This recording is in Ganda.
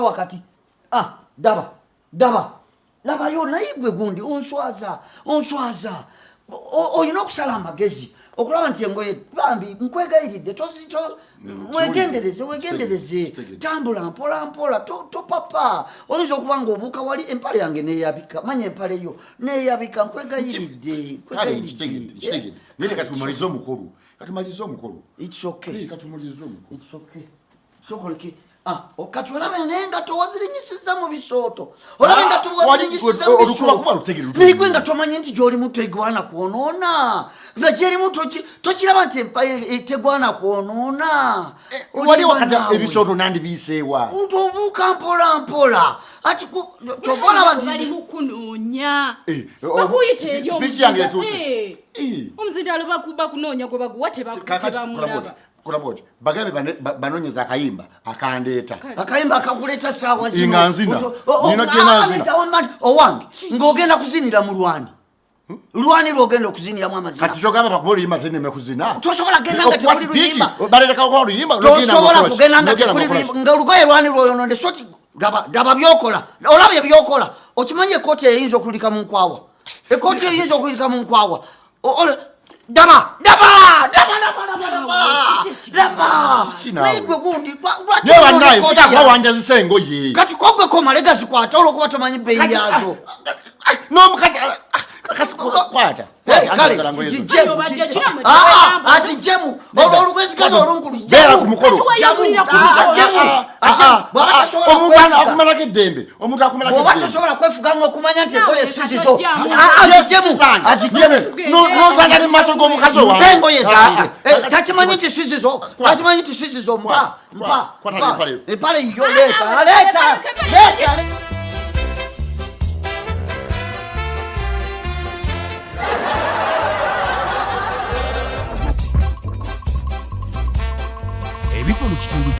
wakati daba laba yona igwe gundi onswaza oyina okusala amagezi okulaba nti engoye bambi nkwegayiridde tozito wegendereze tambula mpola topapa oyinza okuba nga obuuka wali empale yange neyabika manya empale yo neyabika nkwegayiridde nile katumaliza omukulu it's okay sokoleke okati olaba engato wazirinyisiza mu bisooto olaba engato wazirinyisiza mu bisooto nigwe nga tomanyi nti gy'oli muto egwana kwonoona nga gy'eri muto tokiraba nti tegwana kwonoona wali wakati ebisooto nandibiiseewa obuuka mpola ati kyova olaba nti bali mukunoonya bakuyita eri omuzindalo bakunoonya gwe baguwa tebamulaba Kulaboje bagabe banonyeza akayimba akandeeta akayimba akakuleta sawa zino inganzina nino genazina owange ngogenda kuzinira mu lwani lwogenda okuzinira mu amazina kati chogaba bakuboli yimba tene mekuzina tosobola genda nga tekuli luyimba baleka ko luyimba tosobola kugenda nga tekuli luyimba nga lugoye lwani lwoyononde soti daba byokola olabye byokola okimanye kote eyinza okulika mu nkwawa ekote eyinza okulika mu nkwawa Daba! Naigwe gundi yewa naye futa kwa wanja zisengo ye kati kogwe ko malega zikwata olwokuba tomanyi bei yazo no mukati kasi kwata ati jemu olugwezikazi olunkulu bera ku mukolo omutana akumala kedembe omuntu akumala kedembe obato sobola kwefuga ngo kumanya nti boye sizizo azijemu no sanga ni maso go mukazo wa bengo yeza tachimanyi nti sizizo mpa epale yo leta ebifo mu kitundu